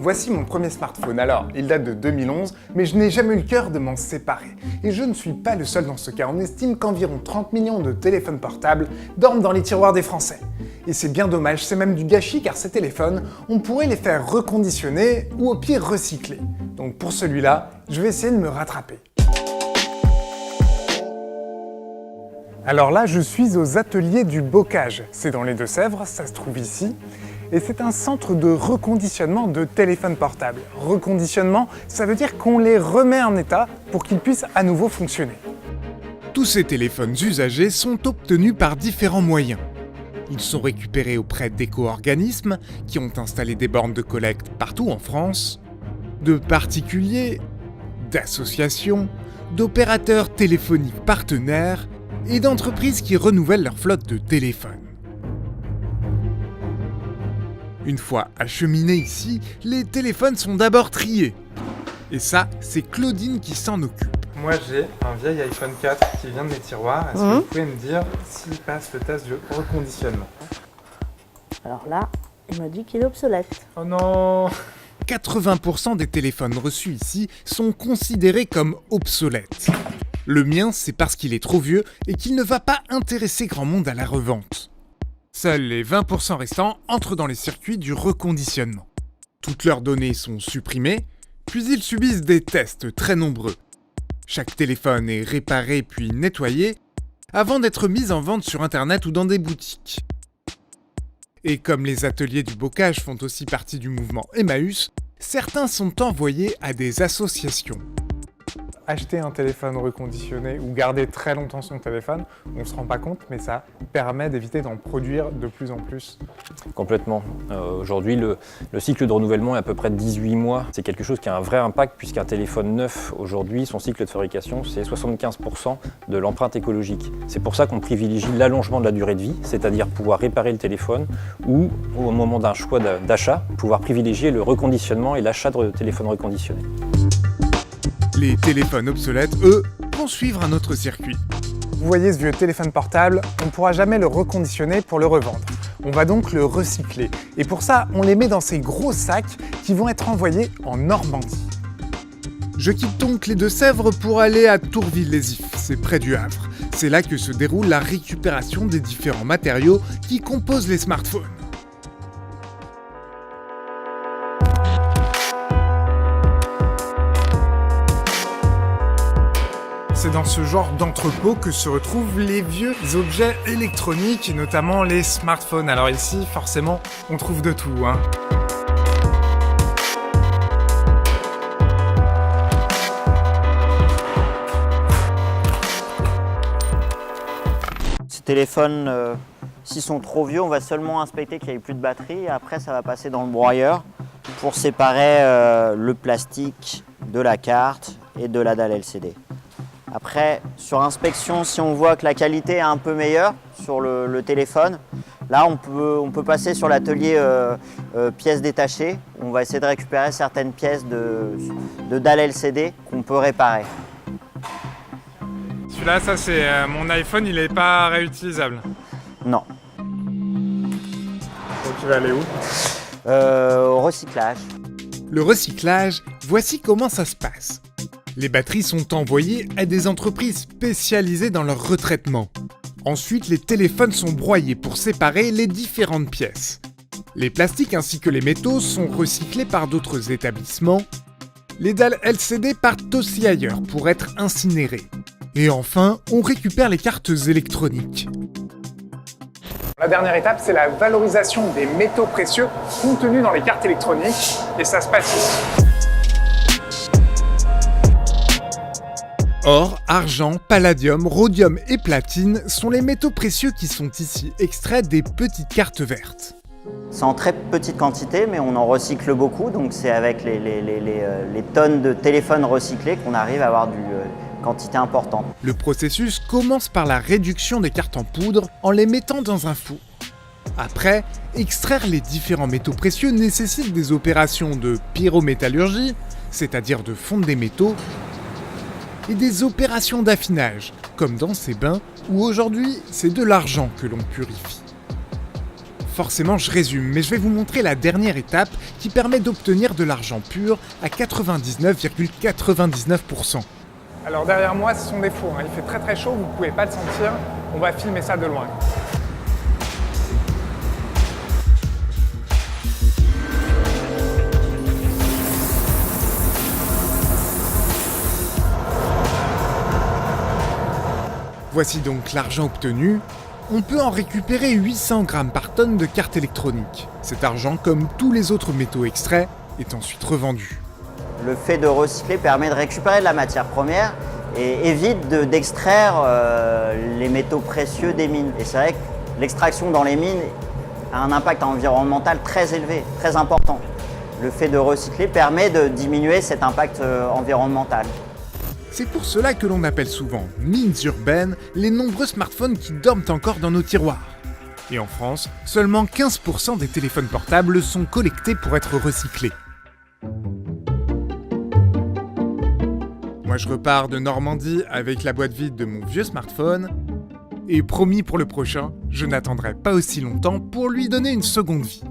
Voici mon premier smartphone. Alors, il date de 2011, mais je n'ai jamais eu le cœur de m'en séparer. Et je ne suis pas le seul dans ce cas. On estime qu'environ 30 millions de téléphones portables dorment dans les tiroirs des Français. Et c'est bien dommage, c'est même du gâchis car ces téléphones, on pourrait les faire reconditionner ou au pire recycler. Donc pour celui-là, je vais essayer de me rattraper. Alors là, je suis aux ateliers du Bocage. C'est dans les Deux-Sèvres, ça se trouve ici. Et c'est un centre de reconditionnement de téléphones portables. Reconditionnement, ça veut dire qu'on les remet en état pour qu'ils puissent à nouveau fonctionner. Tous ces téléphones usagés sont obtenus par différents moyens. Ils sont récupérés auprès d'éco-organismes qui ont installé des bornes de collecte partout en France, de particuliers, d'associations, d'opérateurs téléphoniques partenaires et d'entreprises qui renouvellent leur flotte de téléphones. Une fois acheminés ici, les téléphones sont d'abord triés. Et ça, c'est Claudine qui s'en occupe. Moi j'ai un vieil iPhone 4 qui vient de mes tiroirs. Est-ce que vous pouvez me dire s'il passe le test de reconditionnement? Alors là, il m'a dit qu'il est obsolète. Oh non! 80% des téléphones reçus ici sont considérés comme obsolètes. Le mien, c'est parce qu'il est trop vieux et qu'il ne va pas intéresser grand monde à la revente. Seuls les 20% restants entrent dans les circuits du reconditionnement. Toutes leurs données sont supprimées, puis ils subissent des tests très nombreux. Chaque téléphone est réparé puis nettoyé avant d'être mis en vente sur internet ou dans des boutiques. Et comme les ateliers du Bocage font aussi partie du mouvement Emmaüs, certains sont envoyés à des associations. Acheter un téléphone reconditionné ou garder très longtemps son téléphone, on ne se rend pas compte, mais ça permet d'éviter d'en produire de plus en plus. Complètement. Aujourd'hui, le cycle de renouvellement est à peu près de 18 mois. C'est quelque chose qui a un vrai impact puisqu'un téléphone neuf, aujourd'hui, son cycle de fabrication, c'est 75% de l'empreinte écologique. C'est pour ça qu'on privilégie l'allongement de la durée de vie, c'est-à-dire pouvoir réparer le téléphone ou, au moment d'un choix d'achat, pouvoir privilégier le reconditionnement et l'achat de téléphones reconditionnés. Les téléphones obsolètes, eux, vont suivre un autre circuit. Vous voyez ce vieux téléphone portable, on ne pourra jamais le reconditionner pour le revendre. On va donc le recycler. Et pour ça, on les met dans ces gros sacs qui vont être envoyés en Normandie. Je quitte donc les Deux-Sèvres pour aller à Tourville-les-Ifs, c'est près du Havre. C'est là que se déroule la récupération des différents matériaux qui composent les smartphones. C'est dans ce genre d'entrepôt que se retrouvent les vieux objets électroniques, et notamment les smartphones. Alors ici, forcément, on trouve de tout, hein. Ces téléphones, s'ils sont trop vieux, on va seulement inspecter qu'il n'y ait plus de batterie. Et après, ça va passer dans le broyeur pour séparer le plastique de la carte et de la dalle LCD. Après, sur inspection, si on voit que la qualité est un peu meilleure sur le téléphone, là on peut passer sur l'atelier pièces détachées. On va essayer de récupérer certaines pièces de dalle LCD qu'on peut réparer. Celui-là, ça c'est mon iPhone, il n'est pas réutilisable. Non. Donc tu vas aller où? Au recyclage. Le recyclage, voici comment ça se passe. Les batteries sont envoyées à des entreprises spécialisées dans leur retraitement. Ensuite, les téléphones sont broyés pour séparer les différentes pièces. Les plastiques ainsi que les métaux sont recyclés par d'autres établissements. Les dalles LCD partent aussi ailleurs pour être incinérées. Et enfin, on récupère les cartes électroniques. La dernière étape, c'est la valorisation des métaux précieux contenus dans les cartes électroniques. Et ça se passe ici. Or, argent, palladium, rhodium et platine sont les métaux précieux qui sont ici extraits des petites cartes vertes. C'est en très petite quantité, mais on en recycle beaucoup. Donc c'est avec les tonnes de téléphones recyclés qu'on arrive à avoir une quantité importante. Le processus commence par la réduction des cartes en poudre en les mettant dans un four. Après, extraire les différents métaux précieux nécessite des opérations de pyrométallurgie, c'est-à-dire de fondre des métaux, et des opérations d'affinage, comme dans ces bains où aujourd'hui c'est de l'argent que l'on purifie. Forcément, je résume, mais je vais vous montrer la dernière étape qui permet d'obtenir de l'argent pur à 99,99%. Alors derrière moi, ce sont des fours, hein. Il fait très très chaud, vous ne pouvez pas le sentir. On va filmer ça de loin. Voici donc l'argent obtenu. On peut en récupérer 800 grammes par tonne de cartes électroniques. Cet argent, comme tous les autres métaux extraits, est ensuite revendu. Le fait de recycler permet de récupérer de la matière première et évite d'extraire les métaux précieux des mines. Et c'est vrai que l'extraction dans les mines a un impact environnemental très élevé, très important. Le fait de recycler permet de diminuer cet impact environnemental. C'est pour cela que l'on appelle souvent mines urbaines les nombreux smartphones qui dorment encore dans nos tiroirs. Et en France, seulement 15% des téléphones portables sont collectés pour être recyclés. Moi je repars de Normandie avec la boîte vide de mon vieux smartphone. Et promis pour le prochain, je n'attendrai pas aussi longtemps pour lui donner une seconde vie.